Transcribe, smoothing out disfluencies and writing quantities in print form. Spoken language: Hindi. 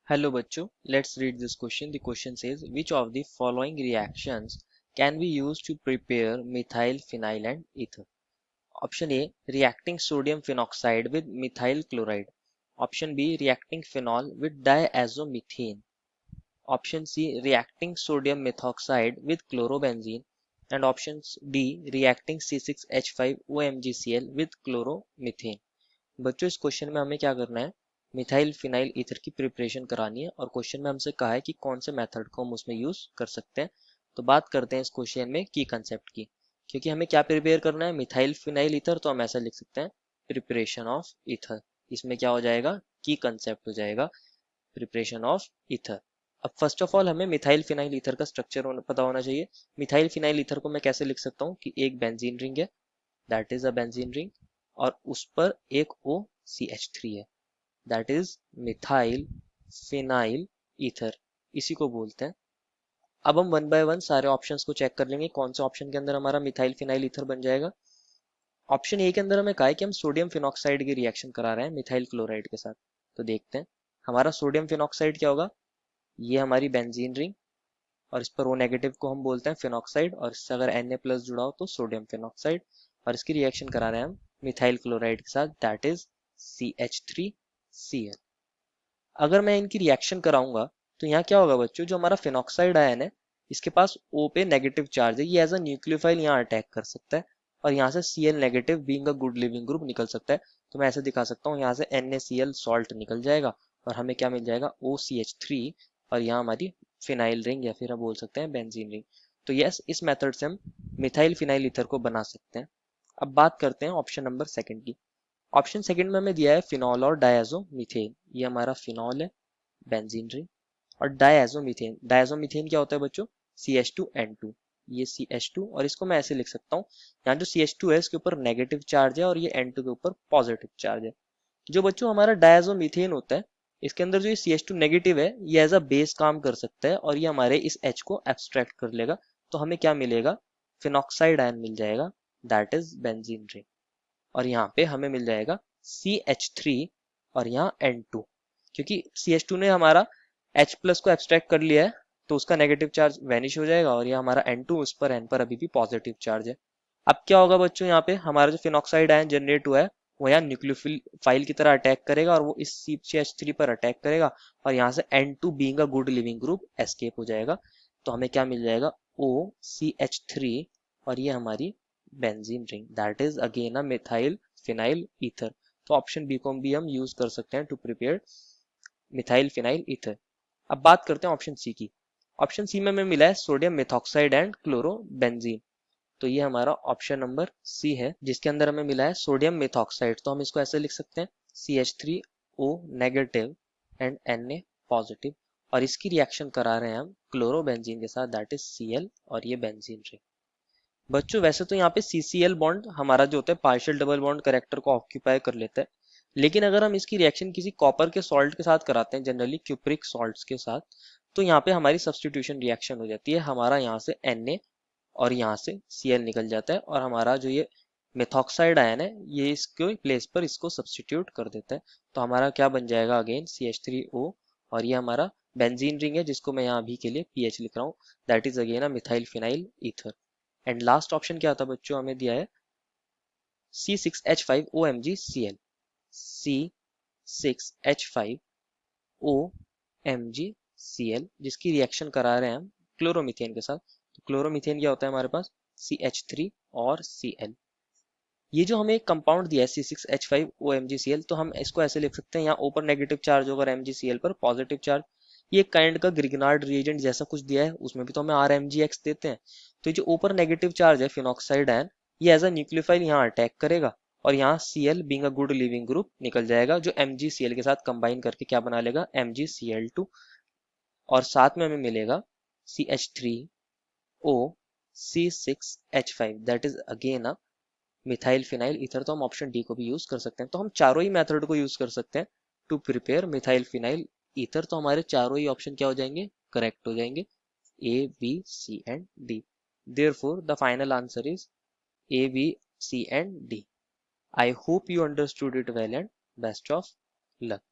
Hello बच्चों, let's read this question. The question says, which of the following reactions can be used to prepare methyl phenyl and ether? Option A, reacting sodium phenoxide with methyl chloride. Option B, reacting phenol with diazomethane. Option C, reacting sodium methoxide with chlorobenzene. And option D, reacting C6H5OMgCl with chloromethane. बच्चों इस क्वेश्चन में हमें क्या करना है, मिथाइल फिनाइल ईथर की प्रिपरेशन करानी है और क्वेश्चन में हमसे कहा है कि कौन से मेथड को हम उसमें यूज कर सकते हैं। तो बात करते हैं इस क्वेश्चन में की कंसेप्ट की, क्योंकि हमें क्या प्रिपेयर करना है, मिथाइल फिनाइल ईथर, तो हम ऐसा लिख सकते हैं प्रिपरेशन ऑफ ईथर। इसमें क्या हो जाएगा, की कंसेप्ट हो जाएगा प्रिपरेशन ऑफ ईथर। अब फर्स्ट ऑफ ऑल हमें मिथाइल फिनाइल ईथर का स्ट्रक्चर पता होना चाहिए। मिथाइल फिनाइल ईथर को मैं कैसे लिख सकता हूँ कि एक बेंजीन रिंग है, that is a benzene ring, और उस पर एक OCH3 है, that is methyl phenyl ether, इसी को बोलते हैं। अब हम वन बाय वन सारे ऑप्शंस को चेक कर लेंगे कौन से ऑप्शन के अंदर हमारा मिथाइल फिनाइल ईथर बन जाएगा। ऑप्शन ए के अंदर हमें कहा है कि हम सोडियम फिनॉक्साइड की रिएक्शन करा रहे हैं मिथाइल क्लोराइड के साथ। तो देखते हैं हमारा सोडियम फिनॉक्साइड क्या होगा, ये हमारी बेंजीन रिंग, और इस पर O नेगेटिव को हम बोलते हैं फिनॉक्साइड, और इससे अगर Na प्लस जुड़ा हो तो सोडियम फिनॉक्साइड, और इसकी रिएक्शन करा रहे हैं हम मिथाइल क्लोराइड के साथ, दैट इज CH3Cl। अगर मैं इनकी रिएक्शन कराऊंगा तो यहाँ क्या होगा बच्चों, जो हमारा फिनॉक्साइड आयन है इसके पास O पे नेगेटिव चार्ज है, ये एज अ न्यूक्लियोफाइल यहाँ अटैक कर सकता है, और यहाँ से Cl negative being a good leaving group निकल सकता है। तो मैं ऐसे दिखा सकता हूँ, यहाँ से NaCl सॉल्ट निकल जाएगा और हमें क्या मिल जाएगा, OCH3, और यहाँ हमारी फिनाइल रिंग या फिर हम बोल सकते हैं बेंजीन रिंग। तो यस, इस मेथड से हम मिथाइल फिनाइल ईथर को बना सकते हैं। अब बात करते हैं ऑप्शन नंबर सेकंड की। ऑप्शन सेकंड में हमें दिया है फिनॉल और डायजोमीथेन, ये हमारा फिनॉल है, बेंजीन रिंग, और डायजोमीथेन, डायजोमीथेन क्या होता है बच्चों, CH2N2, ये CH2, और इसको मैं ऐसे लिख सकता हूँ, यहाँ जो CH2 है इसके ऊपर नेगेटिव चार्ज है और ये N2 के ऊपर पॉजिटिव चार्ज है। जो बच्चों हमारा डायजोमीथेन होता है, इसके अंदर जो ये CH2 नेगेटिव है ये एज अ बेस काम कर सकता है और ये हमारे इस H को एब्स्ट्रैक्ट कर लेगा। तो हमें क्या मिलेगा, फिनॉक्साइड आयन मिल जाएगा, दैट इज बेंजीन रिंग, और यहाँ पे हमें मिल जाएगा CH3 और यहाँ N2, क्योंकि CH2 ने हमारा H प्लस को एब्स्ट्रैक्ट कर लिया है तो उसका नेगेटिव चार्ज वैनिश हो जाएगा, और ये हमारा N2, उस पर N पर अभी भी पॉजिटिव चार्ज है। अब क्या होगा बच्चों, यहाँ पे हमारा जो फिनॉक्साइड आयन जनरेट हुआ है वो यहाँ न्यूक्लियोफिल फाइल की तरह अटैक करेगा और वो इस CH3 पर अटैक करेगा, और यहाँ से N2 being a good leaving group escape हो जाएगा। तो हमें क्या मिल जाएगा, OCH3, और ये हमारी benzene ring, that is again a methyl phenyl ether. तो ऑप्शन बी को भी हम यूज कर सकते हैं to prepare methyl phenyl ether. अब बात करते हैं ऑप्शन सी की। ऑप्शन सी में हमें मिला है सोडियम मेथॉक्साइड एंड क्लोरोबेंजीन। तो ये हमारा ऑप्शन नंबर सी है, जिसके अंदर हमें मिला है सोडियम मेथॉक्साइड। तो हम इसको ऐसे लिख सकते हैं CH3O negative and Na positive, और इसकी रिएक्शन करा रहे हैं हम क्लोरोबेंजीन के साथ, दैट इज Cl, और ये बेंजीन रिंग। बच्चों वैसे तो यहाँ पे CCl बॉन्ड हमारा जो होता है पार्शियल डबल बॉन्ड करेक्टर को ऑक्यूपाई कर लेता है, लेकिन अगर हम इसकी रिएक्शन किसी कॉपर के सॉल्ट के साथ कराते हैं, जनरली क्यूप्रिक सॉल्ट्स के साथ, तो यहाँ पे हमारी सब्स्टिट्यूशन रिएक्शन हो जाती है, हमारा यहाँ से Na और यहाँ से Cl निकल जाता है, और हमारा जो ये मेथॉक्साइड आयन है ये इसके प्लेस पर इसको सब्स्टिट्यूट कर देता है। तो हमारा क्या बन जाएगा, अगेन CH3O, और ये हमारा बेंजीन रिंग है जिसको मैं यहाँ अभी के लिए PH लिख रहा हूँ, that is again a methyl phenyl ether. And last option क्या था बच्चों, हमें दिया है C6H5OMgCl, C6H5OMgCl, जिसकी रिएक्शन करा रहे हैं हम क्लोरोमीथेन के साथ। तो क्लोरोमीथेन क्या होता है हमारे पास, CH3 और Cl। ये जो हमें एक कंपाउंड दिया है C6H5OMgCl, तो हम इसको ऐसे लिख सकते हैं, यहाँ ऊपर नेगेटिव चार्ज होगा MgCl पर पॉजिटिव चार्ज, ये काइंड का ग्रिग्नार्ड रिएजेंट जैसा कुछ दिया है, उसमें भी तो हमें RMgX देते हैं। तो ये जो ऊपर नेगेटिव चार्ज है फिनॉक्साइड आयन, ये एज अ न्यूक्लियोफाइल यहाँ अटैक करेगा, और यहाँ Cl being a good leaving group निकल जाएगा, जो MgCl के साथ कंबाइन करके क्या बना लेगा, MgCl2, और साथ में हमें मिलेगा CH3O C6H5, that is again a methyl phenyl ether. तो हम ऑप्शन डी को भी यूज कर सकते हैं। तो हम चारों ही मेथड को यूज कर सकते हैं to prepare methyl phenyl ether. तो हमारे चारों ही ऑप्शन क्या हो जाएंगे, करेक्ट हो जाएंगे, A, B, C and D। Therefore, the final answer is A, B, C and D. I hope you understood it well and best of luck.